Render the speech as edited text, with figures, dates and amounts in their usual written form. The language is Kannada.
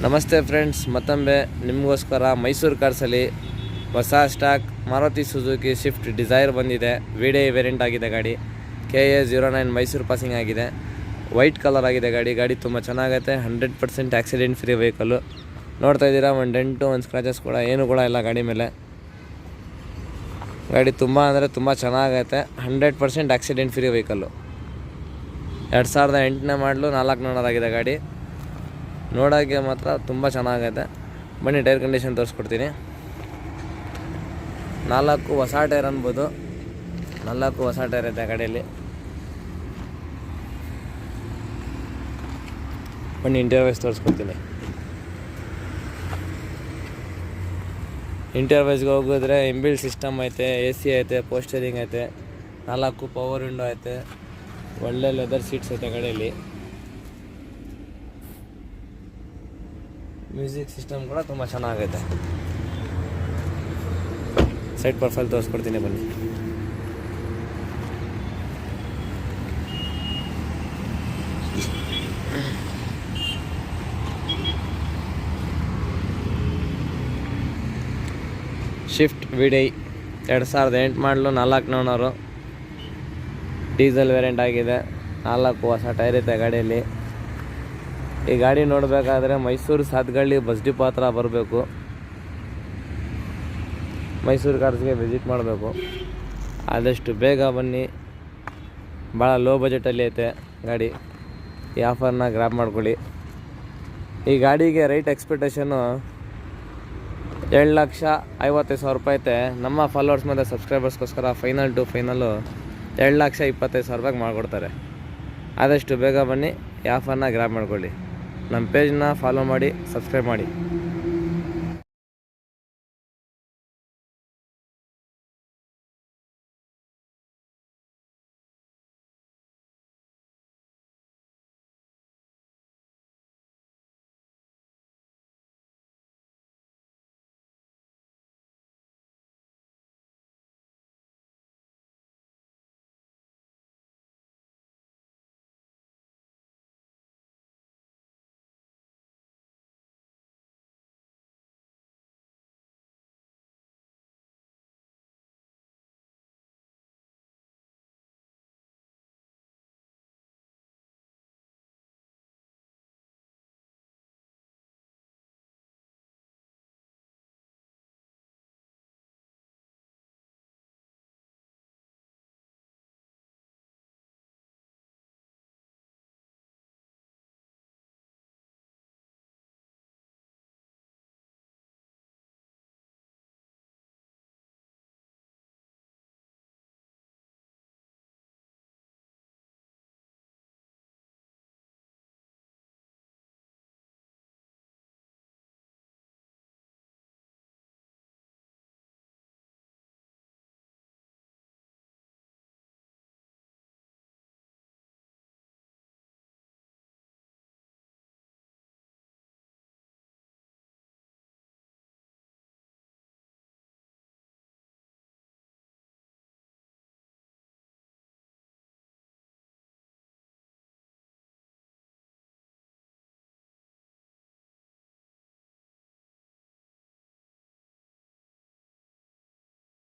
ನಮಸ್ತೆ ಫ್ರೆಂಡ್ಸ್, ಮತ್ತೊಮ್ಮೆ ನಿಮಗೋಸ್ಕರ ಮೈಸೂರು ಕಾರ್ಸಲ್ಲಿ ಹೊಸ stock Maruti Suzuki Swift Dzire ಬಂದಿದೆ. ವಿಡೇ ವೇರಿಯಂಟ್ ಆಗಿದೆ ಗಾಡಿ. KA09 ಮೈಸೂರು ಪಾಸಿಂಗ್ ಆಗಿದೆ. ವೈಟ್ ಕಲರ್ ಆಗಿದೆ ಗಾಡಿ ತುಂಬ ಚೆನ್ನಾಗೈತೆ. 100% ಆಕ್ಸಿಡೆಂಟ್ ಫ್ರೀ ವೆಹಿಕಲ್ಲು. ನೋಡ್ತಾ ಇದ್ದೀರಾ, ಒಂದು ಡೆಂಟು ಒಂದು ಸ್ಕ್ರಾಚಸ್ ಕೂಡ ಏನೂ ಕೂಡ ಇಲ್ಲ ಗಾಡಿ ಮೇಲೆ. ಗಾಡಿ ತುಂಬ ಅಂದರೆ ತುಂಬ ಚೆನ್ನಾಗೈತೆ. 100% ಆಕ್ಸಿಡೆಂಟ್ ಫ್ರೀ ವೆಹಿಕಲ್ಲು. 2008ನೇ ಮಾಡಲು 400 ಆಗಿದೆ ಗಾಡಿ. ನೋಡೋಕ್ಕೆ ಮಾತ್ರ ತುಂಬ ಚೆನ್ನಾಗೈತೆ. ಬನ್ನಿ ಟೈರ್ ಕಂಡೀಷನ್ ತೋರಿಸ್ಕೊಡ್ತೀನಿ. 4 ಹೊಸ ಟೈರ್ ಅನ್ಬೋದು. 4 ಹೊಸ ಟೈರ್ ಐತೆ ಗಾಡಿಯಲ್ಲಿ. ಬನ್ನಿ ಇಂಟೀರಿಯರ್ ವೈಸ್ ತೋರಿಸ್ಕೊಡ್ತೀನಿ. ಇಂಟೀರಿಯರ್ ವೈಸ್ಗೆ ಹೋಗಿದ್ರೆ ಇನ್ಬಿಲ್ಟ್ ಸಿಸ್ಟಮ್ ಐತೆ, AC ಐತೆ, ಪೋಸ್ಟರಿಂಗ್ ಐತೆ, 4 ಪವರ್ ವಿಂಡೋ ಐತೆ, ಒಳ್ಳೆ ಲೆದರ್ ಸೀಟ್ಸ್ ಐತೆ ಗಾಡಿಯಲ್ಲಿ. ಮ್ಯೂಸಿಕ್ ಸಿಸ್ಟಮ್ ಕೂಡ ತುಂಬ ಚೆನ್ನಾಗೈತೆ. ಸೈಡ್ ಪ್ರೊಫೈಲ್ ತೋರಿಸ್ಕೊಡ್ತೀನಿ ಬನ್ನಿ. ಶಿಫ್ಟ್ ವಿಡೈ 2008 ಮಾಡಲು 400 ಡೀಸೆಲ್ ವೇರಿಯಂಟ್ ಆಗಿದೆ. 4 ಹೊಸ ಟೈರ್ ಐತೆ ಗಾಡಿಯಲ್ಲಿ. ಈ ಗಾಡಿ ನೋಡಬೇಕಾದ್ರೆ ಮೈಸೂರು ಸಾತ್ಗಳ್ಳಿ ಬಸ್ ಡಿಪೋ ಹತ್ರ ಬರಬೇಕು. ಮೈಸೂರು ಕಾರ್ಸ್ಗೆ ವಿಸಿಟ್ ಮಾಡಬೇಕು. ಆದಷ್ಟು ಬೇಗ ಬನ್ನಿ. ಭಾಳ ಲೋ ಬಜೆಟಲ್ಲಿ ಐತೆ ಗಾಡಿ. ಈ ಆಫರ್ನ ಗ್ರ್ಯಾಬ್ ಮಾಡ್ಕೊಳ್ಳಿ. ಈ ಗಾಡಿಗೆ ರೈಟ್ ಎಕ್ಸ್ಪೆಕ್ಟೇಷನು 7,50,000 ರೂಪಾಯಿ ಐತೆ. ನಮ್ಮ ಫಾಲೋವರ್ಸ್ ಮತ್ತು ಸಬ್ಸ್ಕ್ರೈಬರ್ಸ್ಗೋಸ್ಕರ ಫೈನಲ್ ಟು ಫೈನಲ್ಲು 7,25,000 ಮಾಡಿಕೊಡ್ತಾರೆ. ಆದಷ್ಟು ಬೇಗ ಬನ್ನಿ, ಈ ಆಫರ್ನ ಗ್ರ್ಯಾಬ್ ಮಾಡ್ಕೊಳ್ಳಿ. ನಮ್ಮ ಪೇಜ್ನ ಫಾಲೋ ಮಾಡಿ, ಸಬ್ಸ್ಕ್ರೈಬ್ ಮಾಡಿ.